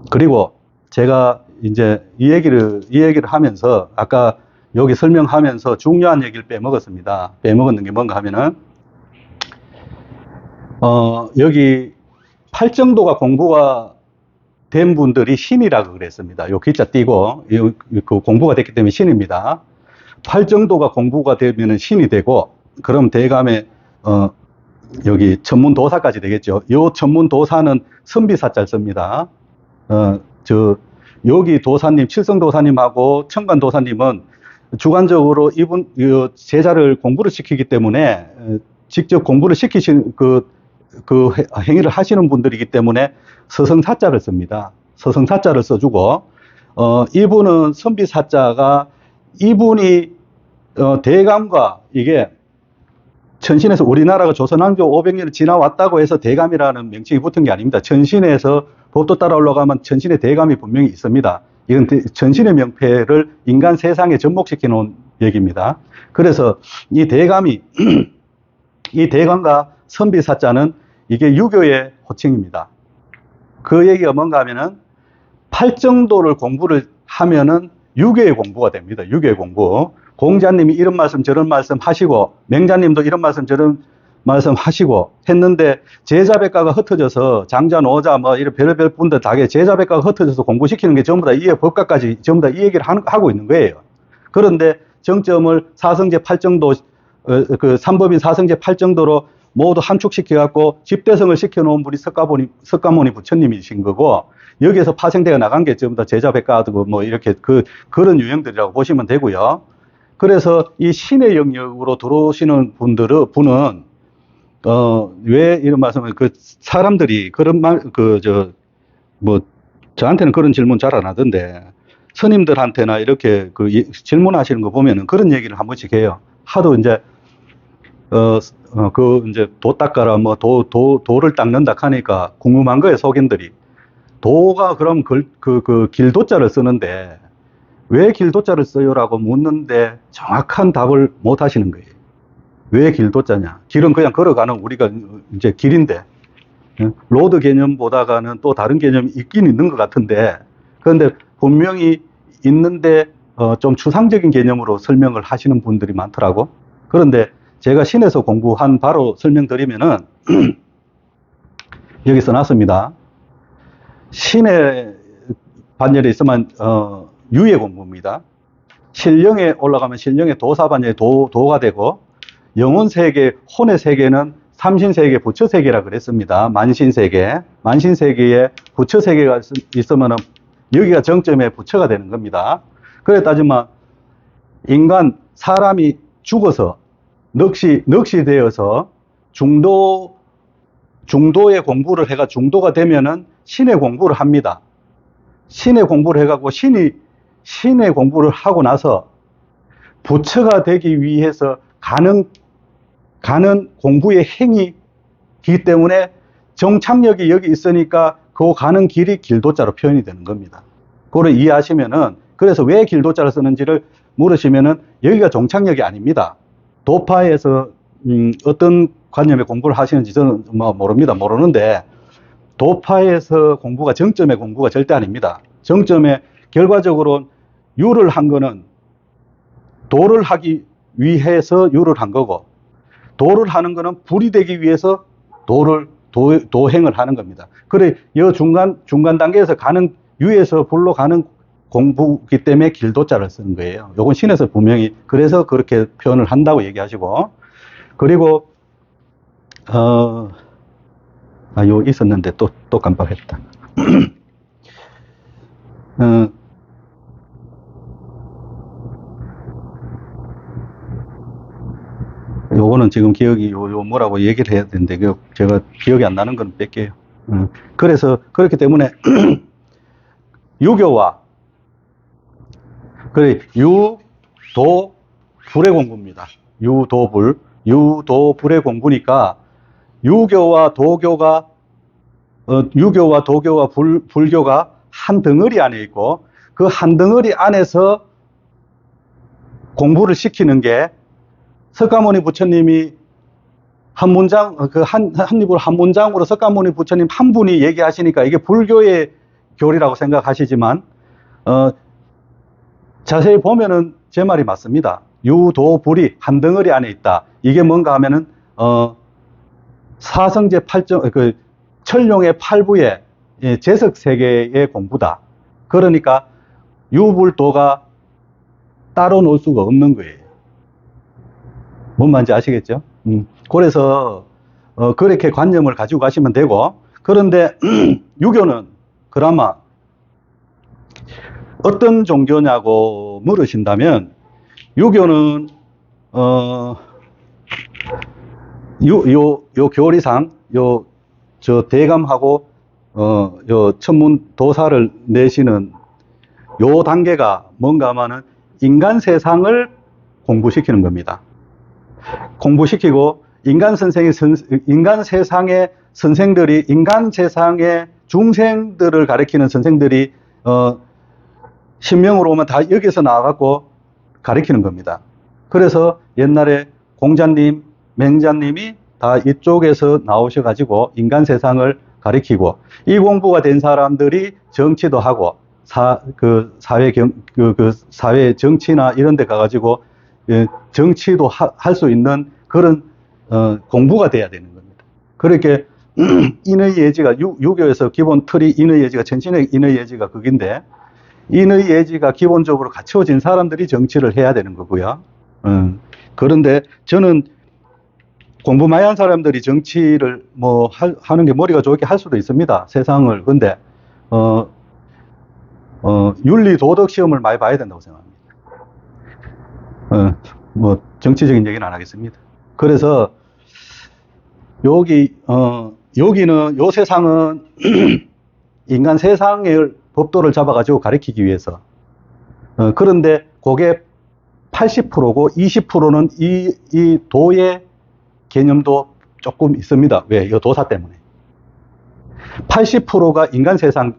그리고 제가 이제 이 얘기를 하면서 아까 여기 설명하면서 중요한 얘기를 빼먹었습니다. 빼먹었는 게 뭔가 하면은, 여기 팔정도가 공부가 된 분들이 신이라고 그랬습니다. 요 기자 띄고, 그 공부가 됐기 때문에 신입니다. 팔정도가 공부가 되면은 신이 되고, 그럼 대감에, 여기 천문도사까지 되겠죠. 요 천문도사는 선비사자를 씁니다. 여기 도사님, 칠성도사님하고 청관도사님은 주관적으로 이분, 제자를 공부를 시키기 때문에, 직접 공부를 시키신 그 행위를 하시는 분들이기 때문에 서성사자를 씁니다. 서성사자를 써주고, 이분은 선비사자가 이분이, 대감과 이게 천신에서 우리나라가 조선왕조 500년을 지나왔다고 해서 대감이라는 명칭이 붙은 게 아닙니다. 천신에서 법도 따라 올라가면 천신의 대감이 분명히 있습니다. 이건 천신의 명패를 인간 세상에 접목시켜 놓은 얘기입니다. 그래서 이 대감이, 이 대감과 선비사자는 이게 유교의 호칭입니다. 그 얘기가 뭔가 하면은 팔정도를 공부를 하면은 유교의 공부가 됩니다. 유교의 공부. 공자님이 이런 말씀 저런 말씀 하시고 맹자님도 이런 말씀 저런 말씀 하시고 했는데 제자백과가 흩어져서 장자 노자 뭐 이런 별의별 분들 다게 제자백과가 흩어져서 공부시키는 게 전부 다 이 법과까지 전부 다 이 얘기를 하고 있는 거예요. 그런데 정점을 사성제 팔정도, 그 삼법인 사성제 팔정도로 모두 함축시켜 갖고 집대성을 시켜 놓은 분이 석가모니 부처님이신 거고, 여기에서 파생되어 나간 게 전부 다 제자백과도 뭐 이렇게 그런 유형들이라고 보시면 되고요. 그래서 이 신의 영역으로 들어오시는 분은, 왜 이런 말씀을, 사람들이 그런 저한테는 그런 질문 잘 안 하던데, 스님들한테나 이렇게 질문하시는 거 보면은 그런 얘기를 한 번씩 해요. 하도 이제, 이제 도 닦아라, 뭐, 도를 닦는다 하니까 궁금한 거예요, 속인들이. 도가 그럼 길도자를 쓰는데, 왜 길도자를 써요라고 묻는데 정확한 답을 못 하시는 거예요. 왜 길도자냐? 길은 그냥 걸어가는 우리가 이제 길인데, 로드 개념보다가는 또 다른 개념이 있긴 있는 것 같은데, 그런데 분명히 있는데, 좀 추상적인 개념으로 설명을 하시는 분들이 많더라고. 그런데 제가 신에서 공부한 바로 설명드리면은, 여기 써놨습니다. 신의 반열에 있으면, 유의 공부입니다. 신령에 올라가면 신령의 도사반열이 도가 되고, 영혼세계, 혼의 세계는 삼신세계, 부처세계라 그랬습니다. 만신세계. 만신세계에 부처세계가 있으면 여기가 정점에 부처가 되는 겁니다. 그래 따지면 인간, 사람이 죽어서 넋이 되어서 중도의 공부를 해가 중도가 되면은 신의 공부를 합니다. 신의 공부를 해가고 신의 공부를 하고 나서 부처가 되기 위해서 가는 공부의 행위이기 때문에 정착력이 여기 있으니까 그 가는 길이 길도자로 표현이 되는 겁니다. 그걸 이해하시면은, 그래서 왜 길도자를 쓰는지를 물으시면은 여기가 정착력이 아닙니다. 도파에서 어떤 관념의 공부를 하시는지 저는 뭐 모릅니다. 모르는데 도파에서 공부가 정점의 공부가 절대 아닙니다. 정점에 결과적으로 유를 한 거는 도를 하기 위해서 유를 한 거고, 도를 하는 거는 불이 되기 위해서 도행을 하는 겁니다. 그래, 이 중간 단계에서 가는, 유에서 불로 가는 공부기 때문에 길도자를 쓰는 거예요. 요건 신에서 분명히 그래서 그렇게 표현을 한다고 얘기하시고, 그리고, 요 있었는데 또 깜빡했다. 요거는 지금 기억이 요 뭐라고 얘기를 해야 되는데 제가 기억이 안 나는 건 뺄게요. 그래서 그렇기 때문에 유교와 유도 불의 공부입니다. 유도 불의 공부니까 유교와 도교가 불교가 한 덩어리 안에 있고, 그 한 덩어리 안에서 공부를 시키는 게 석가모니 부처님이 한 문장, 한 입으로 한 문장으로 석가모니 부처님 한 분이 얘기하시니까 이게 불교의 교리라고 생각하시지만, 자세히 보면은 제 말이 맞습니다. 유도불이 한 덩어리 안에 있다. 이게 뭔가 하면은, 사성제 8정, 천룡의 8부의 재석 세계의 공부다. 그러니까 유불도가 따로 놓을 수가 없는 거예요. 뭔 말인지 아시겠죠? 그래서 그렇게 관념을 가지고 가시면 되고, 그런데 유교는 그나마 어떤 종교냐고 물으신다면, 유교는 요 교리상 저 대감하고 요 천문 도사를 내시는 요 단계가 뭔가 하면은 인간 세상을 공부시키는 겁니다. 공부시키고 인간 세상의 선생들이, 인간 세상의 중생들을 가리키는 선생들이 신명으로 오면 다 여기서 나와갖고 가리키는 겁니다. 그래서 옛날에 공자님, 맹자님이 다 이쪽에서 나오셔가지고 인간 세상을 가리키고, 이 공부가 된 사람들이 정치도 하고, 사회 정치나 이런 데 가가지고 정치도 할 수 있는 그런 공부가 돼야 되는 겁니다. 그렇게 인의 예지가, 유교에서 기본 틀이 인의 예지가, 천신의 인의 예지가 그긴데, 인의 예지가 기본적으로 갖춰진 사람들이 정치를 해야 되는 거고요. 그런데 저는 공부 많이 한 사람들이 정치를 뭐 하는 게 머리가 좋게 할 수도 있습니다. 세상을. 근데 윤리 도덕 시험을 많이 봐야 된다고 생각합니다. 뭐 정치적인 얘기는 안 하겠습니다. 그래서 여기는, 요 세상은 인간 세상의 법도를 잡아가지고 가리키기 위해서. 그런데 그게 80%고 20%는 이 도의 개념도 조금 있습니다. 왜? 이 도사 때문에. 80%가 인간 세상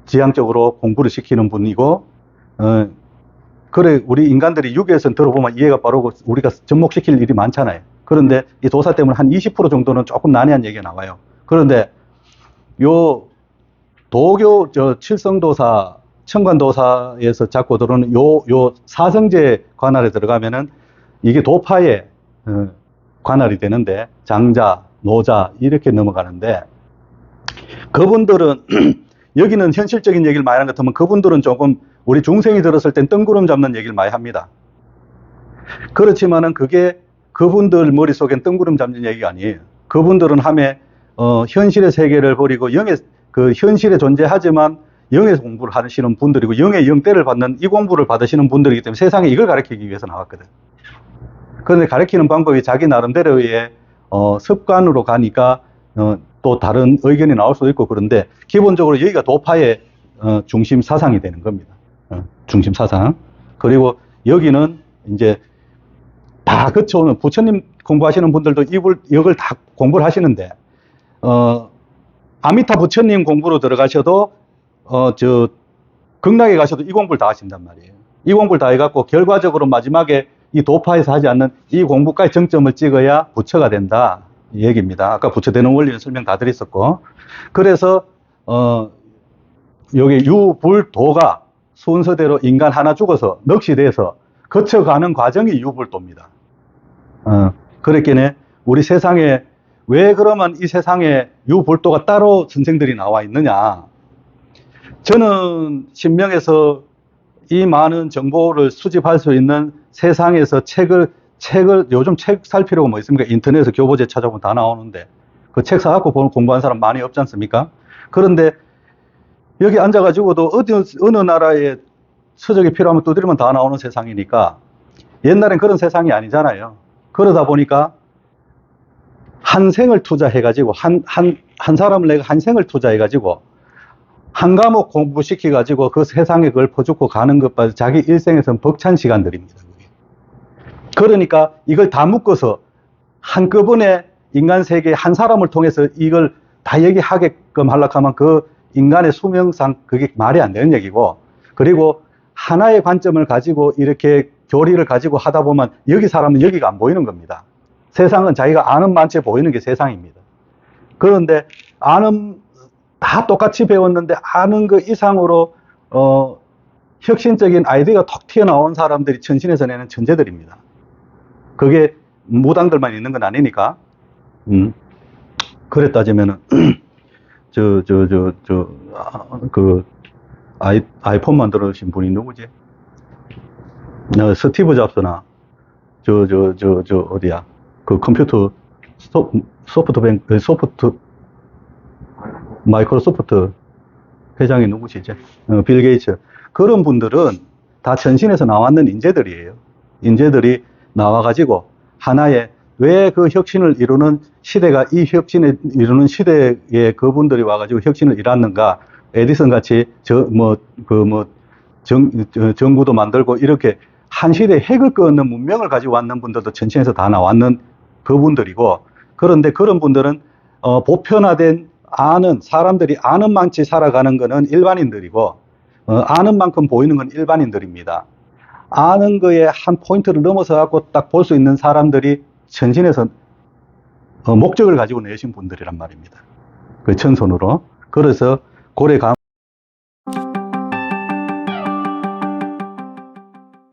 지향적으로 공부를 시키는 분이고, 그래, 우리 인간들이 유교에서 들어보면 이해가 빠르고 우리가 접목시킬 일이 많잖아요. 그런데 이 도사 때문에 한 20% 정도는 조금 난해한 얘기가 나와요. 그런데 요 도교, 칠성도사, 청관도사에서 자꾸 들어오는 요 사성제 관할에 들어가면은 이게 도파의 관할이 되는데, 장자, 노자 이렇게 넘어가는데, 그분들은 여기는 현실적인 얘기를 많이 하는 것 같으면, 그분들은 조금 우리 중생이 들었을 땐 뜬구름 잡는 얘기를 많이 합니다. 그렇지만은 그게 그분들 머릿속엔 뜬구름 잡는 얘기가 아니에요. 그분들은 함에 현실의 세계를 버리고 현실에 존재하지만 영에서 공부를 하시는 분들이고, 영의 영대를 받는 이 공부를 받으시는 분들이기 때문에 세상에 이걸 가르치기 위해서 나왔거든. 그런데 가르치는 방법이 자기 나름대로의 습관으로 가니까 또 다른 의견이 나올 수도 있고, 그런데 기본적으로 여기가 도파의 중심 사상이 되는 겁니다. 중심 사상. 그리고 여기는 이제 다 거쳐오는, 부처님 공부하시는 분들도 이걸 다 공부를 하시는데, 아미타 부처님 공부로 들어가셔도 극락에 가셔도 이 공부를 다 하신단 말이에요. 이 공부를 다 해갖고 결과적으로 마지막에 이 도파에서 하지 않는 이 공부까지 정점을 찍어야 부처가 된다, 이 얘기입니다. 아까 부처 되는 원리는 설명 다 드렸었고, 그래서 여기 유불도가 순서대로 인간 하나 죽어서 넋이 돼서 거쳐가는 과정이 유불도입니다. 그랬겠네. 우리 세상에 왜 그러면 이 세상에 유불도가 따로 선생들이 나와 있느냐. 저는 신명에서 이 많은 정보를 수집할 수 있는 세상에서 책을 요즘 책 살 필요가 뭐 있습니까? 인터넷에서 교보제 찾아보면 다 나오는데, 그 책 사갖고 공부한 사람 많이 없지 않습니까? 그런데 여기 앉아가지고도 어느 나라에 서적이 필요하면 두드리면 다 나오는 세상이니까, 옛날엔 그런 세상이 아니잖아요. 그러다 보니까 한 생을 투자해가지고, 한 사람을 내가 한 생을 투자해가지고, 한 과목 공부시켜가지고 그 세상에 그걸 퍼주고 가는 것보다 자기 일생에서는 벅찬 시간들입니다. 그러니까 이걸 다 묶어서 한꺼번에 인간 세계에 한 사람을 통해서 이걸 다 얘기하게끔 하려고 하면 그 인간의 수명상 그게 말이 안 되는 얘기고, 그리고 하나의 관점을 가지고 이렇게 교리를 가지고 하다 보면 여기 사람은 여기가 안 보이는 겁니다. 세상은 자기가 아는 만체 보이는 게 세상입니다. 그런데 다 똑같이 배웠는데 아는 그 이상으로 혁신적인 아이디어가 톡 튀어나온 사람들이 천신에서 내는 천재들입니다. 그게 무당들만 있는 건 아니니까. 그래 따지면은 그 아이폰 만들어주신 분이 누구지? 스티브 잡스나 어디야? 그 컴퓨터 마이크로소프트 회장이 누구지 이제? 빌 게이츠. 그런 분들은 다 천신에서 나왔는 인재들이에요. 인재들이 나와가지고 하나의 왜 그 혁신을 이루는 시대가 이 혁신을 이루는 시대에 그분들이 와가지고 혁신을 이뤘는가? 에디슨 같이 전구도 만들고 이렇게 한 시대에 핵을 끊는 문명을 가지고 왔는 분들도 천신에서 다 나왔는 그분들이고, 그런데 그런 분들은 보편화된 사람들이 아는 만치 살아가는 거는 일반인들이고, 아는 만큼 보이는 건 일반인들입니다. 아는 거에 한 포인트를 넘어서 갖고 딱 볼 수 있는 사람들이 천신에서 목적을 가지고 내신 분들이란 말입니다. 그 천손으로. 그래서 고래 감